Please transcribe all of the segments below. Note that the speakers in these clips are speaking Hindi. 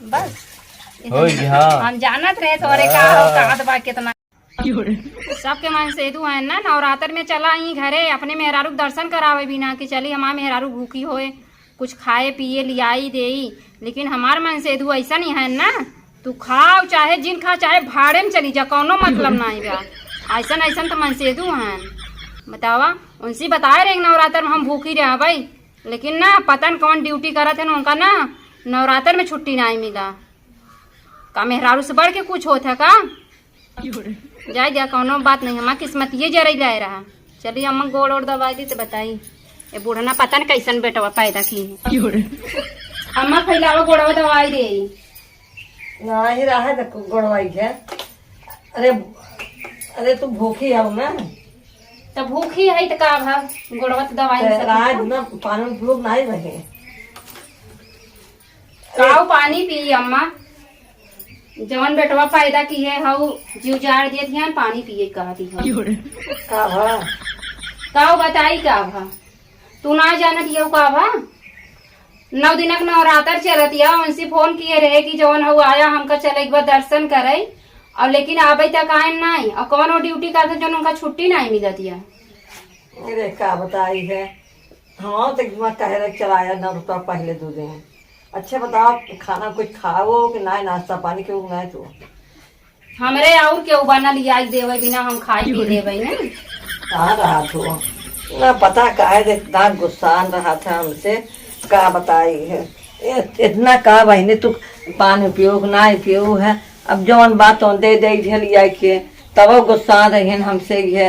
बस हाँ हम जानत रहे तोरे का दबा कितना सबके मन सेधु है ना। नवरात्र में चला ही घरे अपने मेहरारू के दर्शन करावे बिना कि चली हमार मेहरारू भूखी होए कुछ खाए पिए लियाई दे, लेकिन हमार मन सेधु ऐसा नहीं है ना। तू खाओ चाहे जिन खा चाहे भाड़े में चली जा, कोनो मतलब नहीं बा। ऐसा ऐसा तो मन सेधु है बतावा। उनसे बताए रहे नवरात्र में हम भूखी रहे भाई, लेकिन ना पता कौन ड्यूटी करत है ना उनका ना नवरात्र में छुट्टी नहीं मिला। का मेहरारू से बढ़ के कुछ होता है का? जाए जा कोनो बात नहीं, हमारा किस्मत ये जरिए लाए रहा। चलिए अम्मा गोड़ ओड़ दवाई दी तो बताई ये बूढ़ना पता नहीं कैसन बेटवा पैदा की है। अम्मा फैलावा गोड़वा दवाई दे नहीं रहा है गोड़वाई है। अरे अरे तू भूखी है ना? तो भूखी है तो का भाव गोड़वा तो दवाई आज ना पानी में लोग नहीं रहे। काऊ पानी पी अम्मा, जवन बेटवा पैदा की है हाउ जीव जार दिए ध्यान पानी पिए कहा दी का भा काऊ बताई का भा तू ना जानत ये का भा 9 दिन नवरात्र चलत या उनसे फोन किए रहे कि जवन हु आया हमका चले एक बार दर्शन करे, और लेकिन आबे तक आए नहीं और कौन ड्यूटी करते जो उनका छुट्टी नहीं मिलत या। अरे का बताई है हाँ तो कह रहे चलाया 9 रुपया पहले 2 दिन। अच्छा बताओ खाना कुछ खाओ कि ना नाश्ता पानी के नहीं तो हमरे और के बना लिया देवे बिना हम खाई पी लेवे ना। कहाँ रहा तो ना पता काहे इतना गुस्सान रहा था हमसे का बताई है। इतना का बहने तू पानी पियो ना पियो है। अब जवन बात तो दे लिया के तब गुस्सा रही हमसे है।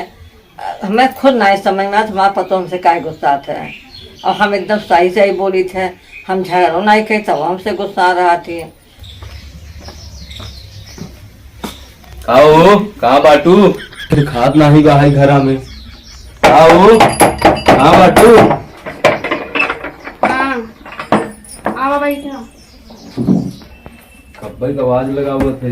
हमें खुद नहीं समझना तुम्हारा पता हमसे का गुस्सा था, और हम एकदम सही सही बोली थे। हम झगड़ो नहीं कही तब हमसे गुस्सा रहा थी। आओ कहाँ बाटू फिर खाद नहीं बाहर घरा में। आओ कहाँ बाटू हाँ आवा बैठा कब्बई का आवाज लगा हुआ था।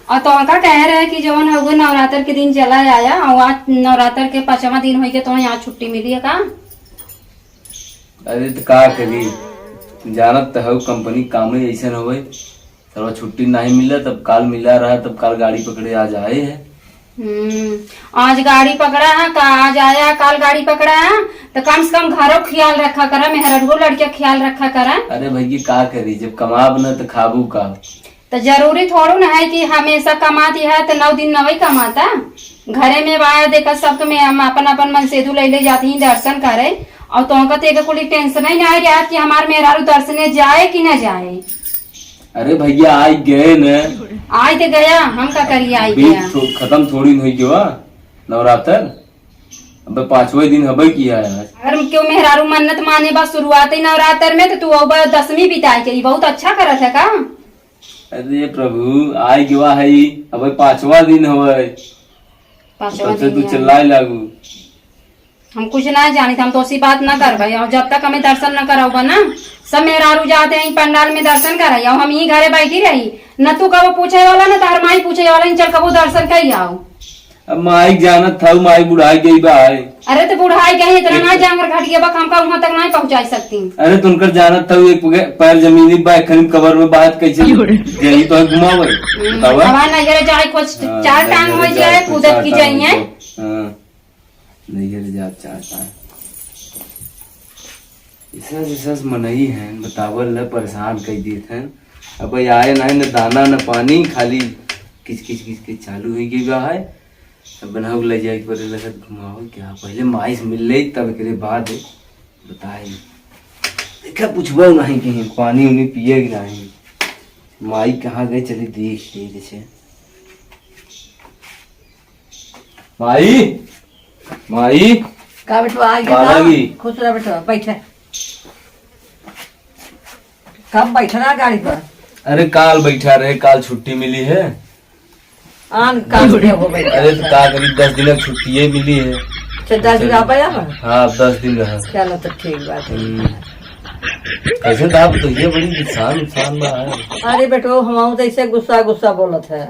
और तो उनका कह रहे कि जवन है वो नवरात्र के दिन चला आया और आज नवरात्र के 5वां दिन हो गया तो यहाँ छुट्टी मिली है का? अरे तो का करी जानत तो है कंपनी काम ही ऐसा हो तब छुट्टी नहीं मिला तब काल मिला रहा तब काल गाड़ी पकड़े आज आए है। आज गाड़ी पकड़ा है का आज आया काल गाड़ी पकड़ा है तो कम से कम घरों ख्याल रखा करा मेहरगो लड़किया ख्याल रखा करा। अरे भैया का करी जब कमाब न तो खाबू का। तो जरूरी थोड़ू ना है कि हमेशा कमाती है तो 9 दिन नहीं कमाता। घरे में बाहर देखा सब में हम अपन अपन मन सेधु ले जाती ही दर्शन करे, और तो का कोई टेंशन ही नहीं रहा कि हमारे मेहरारू दर्शने जाए कि न जाए। अरे भैया आई गए न आज तो गया हम का करिए आई गया खत्म थोड़ी नहीं क्यों नवरात्र अब 5वें दिन हबे किया है। अगर क्यों मेहरारू मन्नत माने बस शुरुआत ही नवरात्र में तो तू अब 10वीं बिताई के बहुत अच्छा करत है का? अरे प्रभु आई गवा है अब 5वां दिन हवे सबसे तू चिल्लाए लागू। हम कुछ ना जानी हम तो उसी बात ना कर भाई, और जब तक हमें दर्शन न कराओ ना सब मेहरारू जाते हैं पंडाल में दर्शन कराई और हम यही घरे बैठी रही न तू कब पूछे वाला न तार माई पूछे वाला चल कबो दर्शन कर आओ। अब माई जानत था माई बुढ़ाई गई बा। अरे तो बुढ़ाई गई इतना ना जानवर घट गया हम का वहां तक नहीं पहुंचा सकती। अरे तुमकर जानत था एक पैर जमीनी बा खरीब कबर में बात कैसे गई तो घुमावे हवा नजर जाए कुछ 4 टांग हो जाए कूदत की जाइए। नहीं जा चाहता है इस मनई है बतावल परेशान कर दिए थे। अब आए नहीं न दाना न पानी खाली किच किच चालू हो गई बा है। अब बनाओ ले जाए परे लगत घुमाओ क्या पहले माइस मिल ले तब के बाद बताए देखा पूछबो नहीं कहीं पानी उनी पिए कि नहीं। माई कहाँ गए चले देख जैसे माई माई का बेटवा आ गया खुश रह बेटवा बैठे कब बैठना गाड़ी पर? अरे काल बैठा रहे काल छुट्टी मिली है। आन काल हो बैठा। अरे तो का करी 10 दिन की छुट्टी मिली है। 10 दिन आप आया ना? हाँ 10 दिन रहा। चलो तो ठीक बात है। कैसे था तो ये बड़ी नुकसान में है। अरे बेटो हम तो ऐसे गुस्सा बोलत है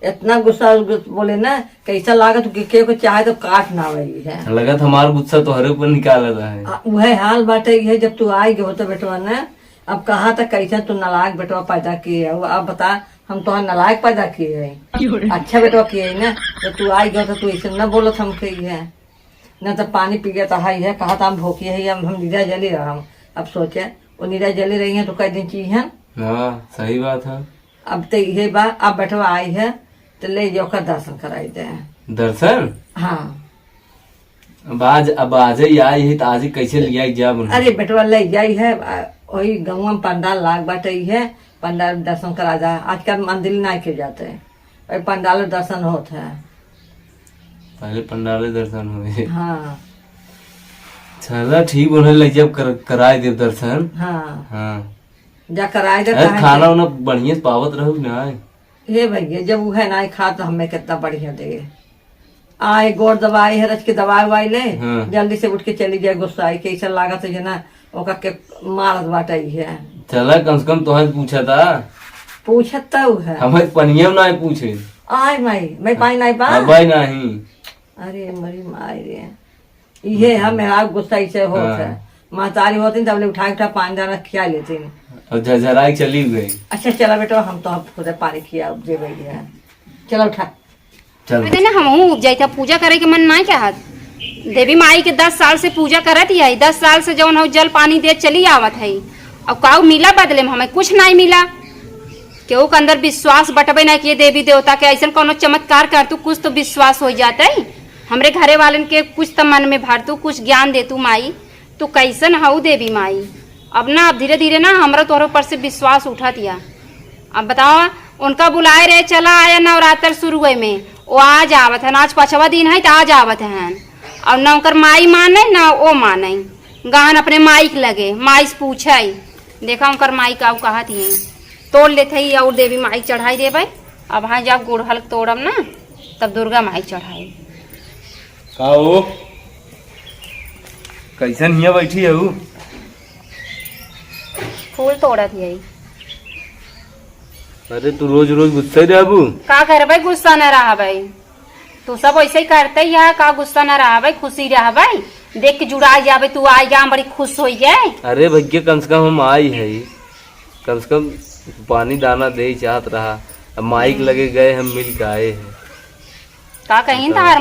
इतना गुस्सा बोले ना कैसा लागत के को चाहे तो काट ना वही है। लगत हमार गुस्सा तो हरे ऊपर निकाल रहा है। वह हाल बाटे है जब तू आई गए तो बेटवा ने अब कहा था कैसे तू नालायक बेटवा पैदा किए है। अब बता हम तो नालायक पैदा किए है, अच्छा बेटवा किए है ना। जब तू आई गए तो तू ऐसे न बोलत हम कही है न तो पानी पी गया तो हाई है कहा था हम भूखी है हम नीरा जली रहा हम। अब सोचे वो नीरा जली रही है तो कई दिन चीज है। हाँ सही बात है। अब तो ये बात अब बेटवा आई है तो ले जाओ का दर्शन कराई दे। दर्शन? हाँ अब आज ही आई है तो आज ही कैसे लिया जा? अरे बेटवा ले जाई है वही गाँव में पंडाल लाग बाटे है, पंडाल दर्शन करा जा। आजकल मंदिर नहीं के जाते वही पंडाल दर्शन होता है। पहले पंडाले दर्शन हुए। हाँ चला ठीक बोले ले जब कराए दे दर्शन। हाँ हाँ जा कराए दे। खाना उना बढ़िया से पावत रहो ना। ये भैया जब वो है ना खा तो हमें कितना बढ़िया दे आए गोड़ दवाई है रच के दवाई ववाई ले। हाँ। जल्दी से उठ के चली जाए गुस्सा कैसा लागत है ना ओका के मारत बाटा है। चला कम से कम तुम्हें पूछा था। पूछता है हमें पनिया ना पूछे। आय माई मैं पाई नहीं पा भाई नहीं। अरे मरी माई रे ये है मेरा गुस्सा ऐसे होता है। महतारी होती तब उठा पानी दाना खिया लेती। और झरझराई चली गई। अच्छा चला बेटा हम तो खुद पानी खिया दे भैया चलो उठा चल ना हम उपजाई था पूजा करे के मन ना क्या देवी माई के 10 साल से पूजा करत ही 10 साल से जौन हो जल पानी दे चली आवत है। अब काऊ मिला बदले में हमें कुछ नहीं मिला। केहू के अंदर विश्वास बटबे ना किए देवी देवता के ऐसा कोनो चमत्कार कर तू कुछ तो विश्वास हो जाता है। हमरे घरे वालन के कुछ तो मन में भर तू कुछ ज्ञान दे तू माई तू कैसन हऊ देवी माई। अब ना अब धीरे धीरे ना हमारा तोहरे ऊपर से विश्वास उठा दिया। अब बताओ उनका बुलाए रहे चला आया नवरात्र शुरू में वो आज आवत है। आज 5वां दिन है तो आज आवत है। और न उनकर माई माने न वो माने गाहन अपने माई के लगे माई से पूछे देखा उनकर माई का कहा थी तोड़ लेते ही और देवी माई चढ़ाई देवे। अब हाँ जब गुड़ हल्क तोड़ब ना तब दुर्गा माई चढ़ाई। का हो कैसन हिया बैठी है? फूल तोड़त यही। अरे तू रोज रोज गुस्सा रहा बू का कर भाई गुस्सा न रहा भाई तू सब वैसे ही करते ही है। का गुस्सा न रहा भाई खुशी रहा भाई देख के जुड़ा जावे तू आई जा बड़ी खुश हो जाए। अरे भैया कम से कम हम आई है कम से कम पानी दाना दे चाहत रहा। अब माइक लगे गए हम मिल के आए हैं। का कहीं तार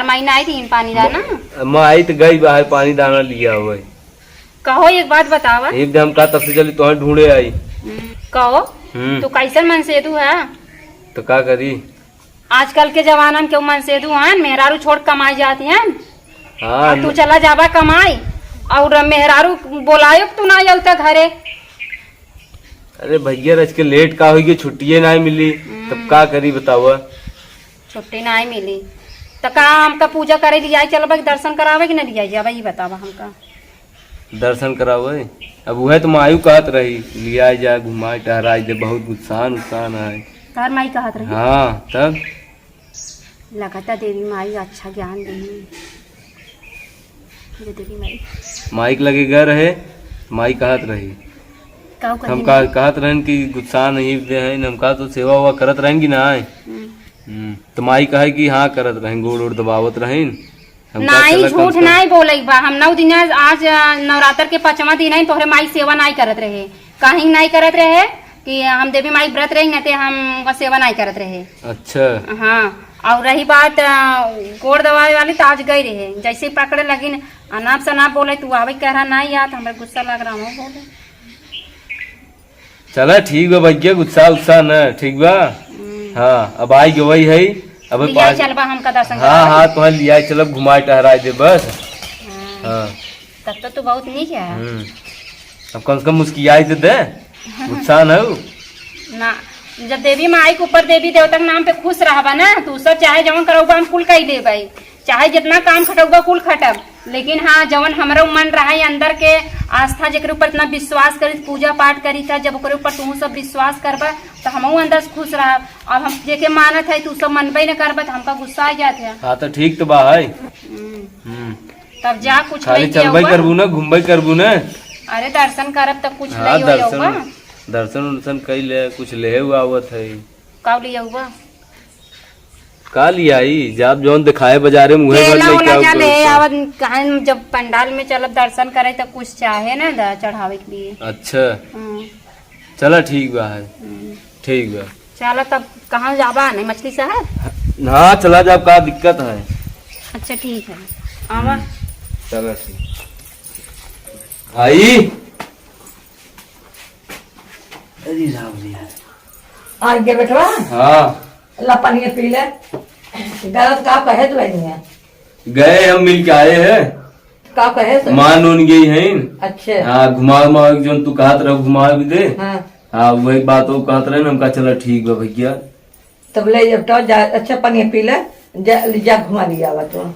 माई ना आई थी पानी दाना मैं आई तो गई बाहर पानी दाना लिया हुआ। कहो एक बात बतावा एकदम का तब से चली तुम्हें ढूंढे आई। कहो तू कैसन मनसेदू है? तो का करी आजकल के जमाना में क्यों मनसेदू है? मेहरारू छोड़ कमाई जाती है। हाँ तू चला जाबा कमाई और मेहरारू बोलायो तू ना जाता घरे। अरे भैया रच के लेट का हुई छुट्टी नहीं मिली तब का करी बताओ। छुट्टी नहीं मिली तो का हमका पूजा करे लिया चल दर्शन करावे कि नहीं लिया जाबा ये बतावा हमका। दर्शन करावे अब वह तो मायू कहत रही लिया जा घुमाए टहराए दे बहुत उत्साहन है। तार माई कहत रही? हाँ तब लगाता देवी माई अच्छा ज्ञान देही देवी माई माइक लगे गए रहे माई कहत रही हम कहत रहन कि गुस्सा नहीं दे है हम का तो सेवा हुआ करत रहेंगी ना। तो माई कहे कि हाँ करत रहें गोड़ ओड़ दबावत रहें। नहीं झूठ नहीं बोले बा हम 9 दिन आज नवरात्र के 5वां दिन है तोहरे माई सेवा नहीं करत रहे। कहीं नहीं करत रहे कि हम देवी माई व्रत रही न हम सेवा नहीं करत रहे। अच्छा हाँ और रही बात गोड़ दवाई वाली तो आज गई रहे जैसे पकड़े लगी अनाप शनाप बोले तू आवे कह रहा नहीं याद हमारे गुस्सा लग रहा हूँ बोले। चला ठीक बा भैया गुस्सा उत्साह न ठीक बा। हाँ अब आई गई है अब चलबा हमका दर्शन। हाँ तो लिया चलब घुमाए टहराए दे बस। हाँ तब तो तू बहुत नीक है। अब कम से कम मुस्कियाई तो दे उत्साह न ना जब देवी माई के ऊपर देवी देवता के नाम पे खुश रहबा ना तू सब चाहे जवन करौबा हम कुल कही देबे चाहे जितना काम खटौबा कुल खटब। लेकिन हाँ जवन हमारा मन रहा है अंदर के आस्था जेकर ऊपर इतना विश्वास करी पूजा पाठ करी था जब ओकरे ऊपर तू सब विश्वास करबा तो हमहू अंदर से खुश रहा। अब हम जेके मानत है तू सब मनबे न करबा तो हमका गुस्सा आ जात है। हाँ तो ठीक तो बा है तब जा कुछ खाली चलबे करबू ना घूमबे करबू ना। अरे दर्शन करब तो कुछ हाँ, ले दर्शन कई ले कुछ ले हुआ आवत है। कब ले हुआ का लिया आई जब जौन दिखाए बाजारे में उहे घर केला लेके ओला आओ जा ले तो। आवत काहे जब पंडाल में चलब दर्शन करे तो कुछ चाहे ना चढ़ावे के लिए। अच्छा हम्म, चला ठीक बा है, हम्म। ठीक बा। चलो तब कहाँ जाबा नहीं मछली शहर। हाँ चला जाब, का दिक्कत है। अच्छा ठीक है आवा। चला ठीक आई। अरे राम जी आ गया बेटवा, हाँ ला पानी पी ले। गलत का कहे तो नहीं है, गए हम मिल के आए हैं, का कहे तो। मान उन गई है। अच्छे हाँ घुमा घुमा जो तू कहत रह घुमा भी दे। हाँ हाँ वही बात वो कहत रहे ना, हम कहा चला ठीक बा भैया। तब ले जब तो जा, अच्छा पानी पी ले, जा घुमा लिया आवा तो।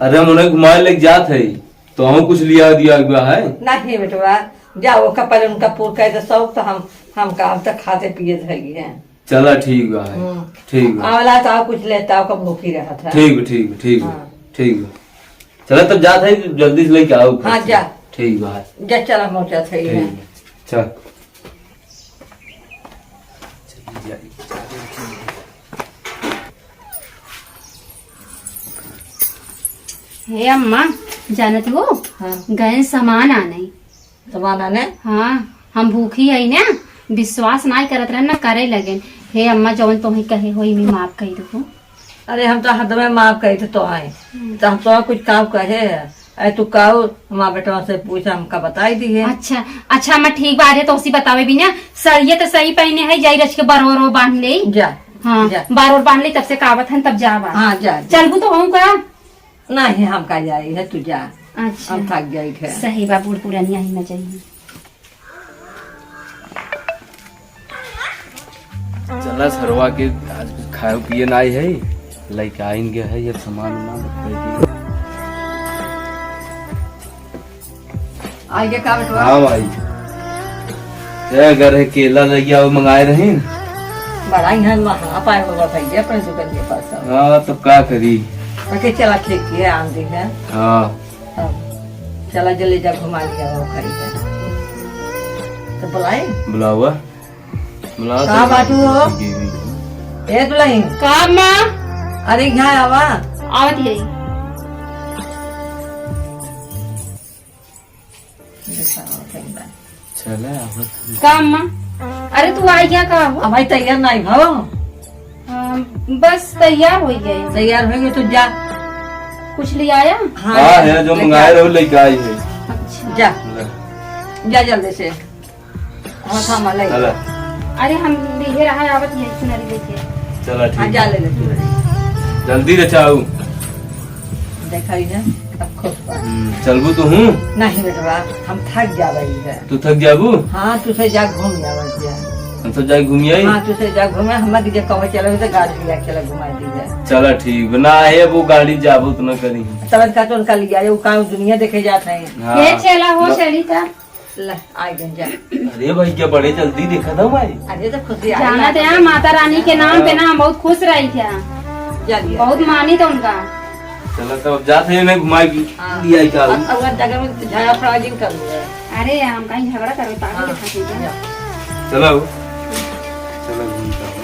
अरे हम उन्हें घुमा लेके जात है तो हम कुछ लिया दिया गया है। नहीं बेटवा जाओ, का पहले उनका पूर कहे तो शौक तो हम काम तक खाते पिए धरी है। चला ठीक बा है, ठीक बा, आवाला तो आप कुछ लेता हो, कब भूखी रहा था। ठीक बा ठीक बा ठीक बा हाँ। ठीक बा। चला तब जात है, जल्दी से लेके आओ। हाँ जा ठीक बा है, जा, चला पहुंचा सही है। ठीक बा। चल हे अम्मा जानत हो हाँ गए सामान आने। जमाना ने हाँ हम भूखी है ना, विश्वास नहीं करत रहे ना करे लगे। हे अम्मा जौन तुम्हें कहे हो मैं माफ कही दो। अरे हम तो हद में माफ कही थे तो आए, तो हम तो कुछ काम कहे अरे तू कहो, हमारा बेटवा से पूछा, हमका बताई दी है। अच्छा अच्छा मैं ठीक बारे तो उसी बतावे भी ना। सरिये तो सही पहने है, जाई रच के बार बांध ले। जा हाँ जा। बार बांध ली तब से कावत है तब जावा। हाँ जा चलबू तो हूँ का। नहीं हम का जाई है, तू जा, अच्छा हम थक गई थे। सही बा, बूढ़ पुरानी ही ना चाहिए। चला सरवा के आज कुछ खाए पिए ना आई है, लेके आएंगे है ये सामान उमान। आगे का बेटवा। हाँ भाई अगर है केला लगी आओ मंगाए रहे। बड़ा ही वहाँ पाए होगा भैया अपने दुकान के पास। हाँ तो क्या करी। ओके चला ठीक है, आम दी है। हाँ अब चला जल्दी जा घुमा लिया वो खड़ी है तो बुलाए। बुलावा बुला कहाँ बाटू हो? ए दुल्हन का माँ अरे यहाँ आवा। आवत यही चला का माँ। अरे तू आई क्या का हो? अब भाई तैयार नहीं भाव, बस तैयार हो गए। तैयार होंगे तो जा। कुछ ले आया? हाँ है जो मंगाए रहो लेके आई है। अच्छा जा जा जल्दी से। हाँ थामा ले। चला अरे हम लिए रहा है, आवत यही सुनरी लेके। चला हाँ ठीक जा ले ले जल्दी रचाऊ। देखा ही ना, अब खुश बा। चलबू तो हूँ। नहीं बेटवा हम थक जा रही है। तू थक जाबू, हाँ तुझे जा घूम जावा जा। हम सब जाए घूमिए। हाँ तुझे जा घूमे, हम जे कहे चलो तो गाड़ी लिया चला घुमा दी है। चला ठीक ना है वो गाड़ी जाबू तो न करी। तब का तो उनका लिया वो काम दुनिया देखे जाते हैं। हाँ। ये चला हो चली था। ले आ गए जा। अरे भाई क्या बड़े जल्दी देखा था भाई। अरे तो खुशी आई जाना ना। थे माता रानी के नाम पे ना हम बहुत खुश रही थे, जा लिया। बहुत मानी तो उनका। चला तब जाते हैं घुमा हाँ। दिया क्या। अगर जगह में झगड़ा फराजिंग कर लिया। अरे हम कहीं झगड़ा करो हाँ, पागल के साथ में। जा। चलो चलो घूमता हूँ।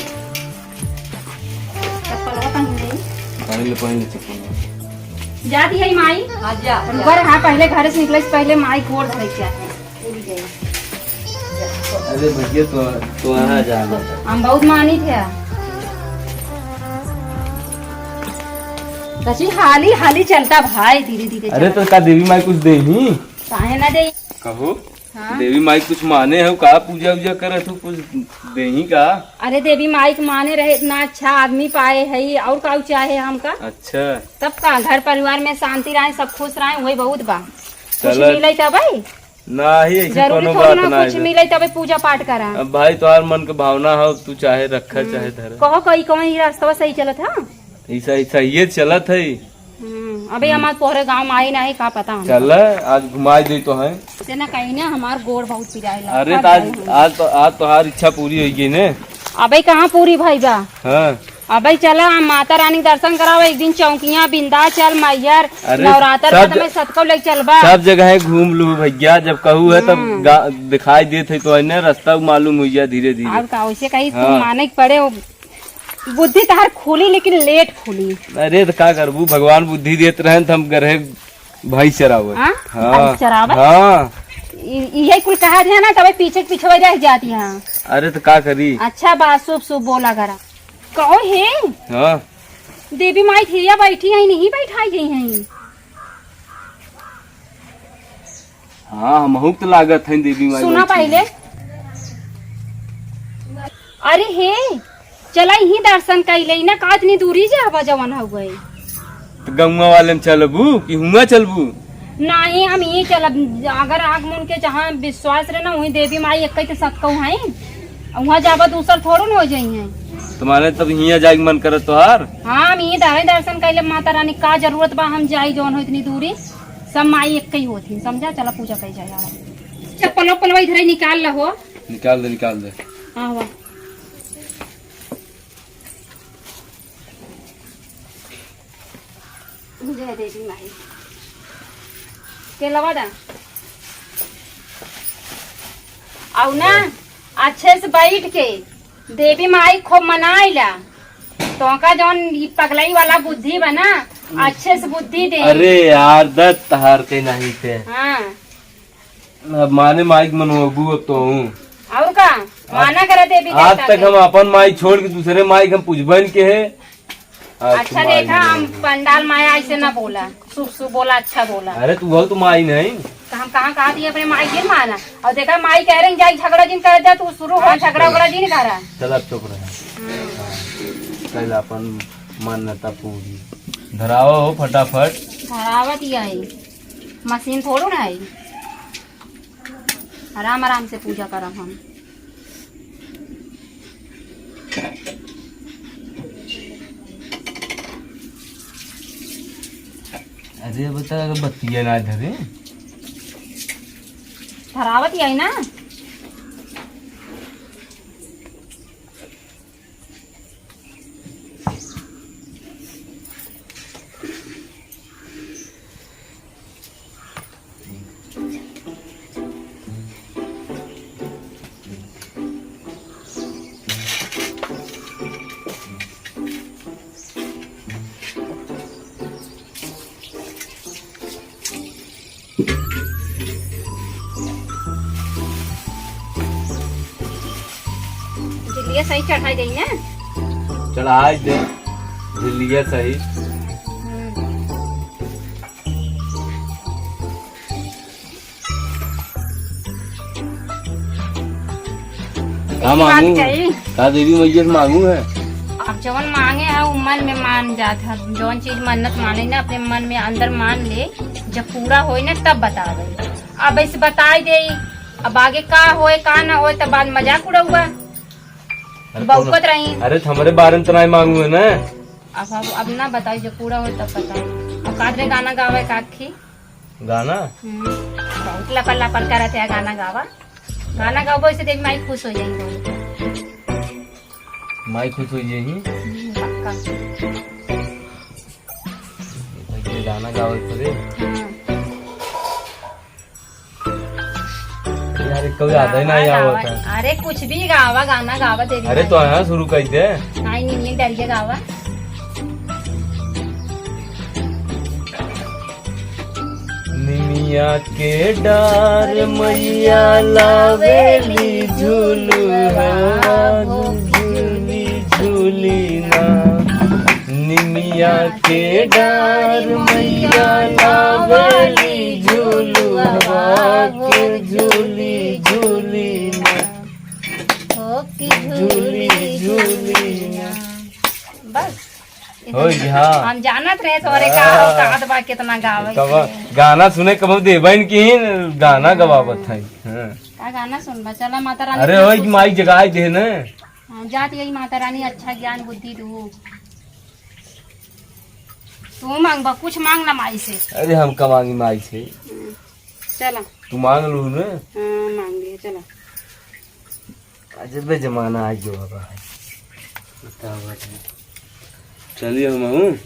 चप्पल पहन ले। पहले चप्पल जाती है माई। हाँ जा उनकर हाँ पहले घर से निकले से पहले माई गोड़ धरे के आए। अरे भैया तो यहाँ जाना। हम बहुत मानी थे। सची हाली हाली चलता भाई, धीरे धीरे अरे तो का देवी माई कुछ दे ही काहे ना दे। कहो। हाँ? देवी माई कुछ माने हो का, पूजा वूजा करे तो कुछ दे ही का। अरे देवी माई के माने रहे, इतना अच्छा आदमी पाए है और का चाहे हमका। अच्छा तब का घर परिवार में शांति रहे, सब खुश रहे, वही बहुत बा। कुछ चलो। मिले तब नहीं ऐसी जरूरी कोनो थोड़ी बात ना ना कुछ है। मिले तब पूजा पाठ करा। अब भाई तुम्हार मन के भावना हो, तू चाहे रखा चाहे धर। कहो कहीं कहीं रास्ता सही चलत है। ऐसा ऐसा ये चलत है। अभी हमारे पोहरे गांव में आई नहीं का पता हमको। चल आज घुमा दे तो है। से ना कहीं ना हमार गोड़ बहुत पिराइला। अरे तो आज तुम्हारी इच्छा पूरी होगी ने। अबे कहाँ पूरी भाई बा। हाँ अबे चला हम माता रानी के दर्शन करावा एक दिन, चौकियां बिंदाचल मैयर अरे नवरात्र सब में सतको लेके चलबा। सब जगह घूम लू भैया, जब कहू है तब दिखाई देते तो है रास्ता मालूम हो गया धीरे धीरे। और का वैसे कहीं हाँ। तुम माने के पड़े हो। बुद्धि तहार खुली लेकिन लेट खुली। अरे तो का करबू, भगवान बुद्धि देते रहे तो हम गरे भाई चरावे। हाँ? हाँ भैंस चरावे? हाँ। यही कुल कहा है ना, तब पीछे पीछे रह जाती है। अरे तो का करी। अच्छा बात शुभ शुभ बोला करा। कहो है हाँ देवी माई थिरिया बैठी है, नहीं बैठाई गई है। हाँ हमहू तो लागत है देवी माई। सुना बैठी। पहले। अरे हे चला ही दर्शन कैले ना, का इतनी दूरी से हवा जवान हो गई। तो गंगा वाले में चलबू कि हुआ चलबू? नहीं हम ये चलब, अगर आग मन के जहाँ विश्वास रहे ना वही देवी माई एक ही सकौ है, वहाँ जाबा दूसर थोड़ो न हो जाई है। तुम्हारे तब हिया जाए मन करत तोहार। हाँ हम ये दावे दर्शन कैले, माता रानी का जरूरत बा हम जाई जौन हो इतनी दूरी, सब माई एक ही होती समझा। चला पूजा कर जाए। चप्पल वप्पल इधर ही निकाल लो। निकाल दे निकाल दे। हाँ वाह जय देवी माई के लवा दा औ ना अच्छे से बैठ के देवी माई खूब मनाइला, तो का जौन पगलाई वाला बुद्धि बना अच्छे से बुद्धि दे। अरे यार दत्त तहार के नहीं थे। हाँ अब माने माइक मनोबू अब तो हूँ। और का माना करे देवी आज देवता तक के। हम अपन माइक छोड़ के दूसरे माइक हम पूछबन के है। आज अच्छा तुम आई देखा नहीं। हम पंडाल माया ऐसे ना बोला, शुभ शुभ बोला, अच्छा बोला। अरे तू बहुत तुम आई नहीं। तो हम कहाँ दिए अपने माई गिर माना, और देखा माई कह रहे जाई झगड़ा जिन कर जा, तू शुरू हो झगड़ा उगड़ा जिन करा। चल अब चुप रहा। कल अपन मान्यता पूरी धरावा हो फटाफट। धरावत ही आई मशीन थोड़ू ना आई, आराम आराम से पूजा करम हम। अरे बता बत्तियां ना धरे। धरावत ही आई ना। ये सही चढ़ाई गई ना। चल आज दे लिया सही। का मांगू? का देवी मैया से मांगू है? अब जवन मांगे है वो मन में मान जात है। जौन चीज मन्नत माने ना अपने मन में अंदर मान ले, जब पूरा होए ना तब बतावे। अब ऐसे बताई दे, अब आगे का होए का ना होए तब बाद मजाक उड़ाऊगा बहुकत रही। अरे हमारे बारे में तो नहीं मांगू है ना। अब ना बताई, जब पूरा हो तब बताई। अब कादरे गाना गावे काखी गाना बहुत लपल लपल करते है गाना गावा। गाना गाओ इससे देख माई खुश हो जाएंगे। माई खुश हो यही पक्का। गाना गावे पड़े यार, कभी आता ही नहीं गावा, आवत है। अरे कुछ भी गावा, गाना गावा देवी अरे तो यहाँ शुरू कर दे। नहीं डरिए गावा। निमिया के डार मैया लावेली झूलुआ झूली झूली ना। निमिया के डार मैया लावेली झूलुआ के झूली झूली ना। झूली झूली ना। बस हो हाँ हम जानत रहे तोरे का बा कितना गावे। गाना सुने कब देवन की गाना गवावत है। का गाना सुनबा। चला माता रानी। अरे हो माई जगह दे न। जाती यही माता रानी अच्छा ज्ञान बुद्धि दू। तू मांगबा कुछ मांग ना माई से। अरे हम कमांगी माई से। चला तू मांग लू न। मांग लिए चला। अजब जमाना आज जो है। चलिए हम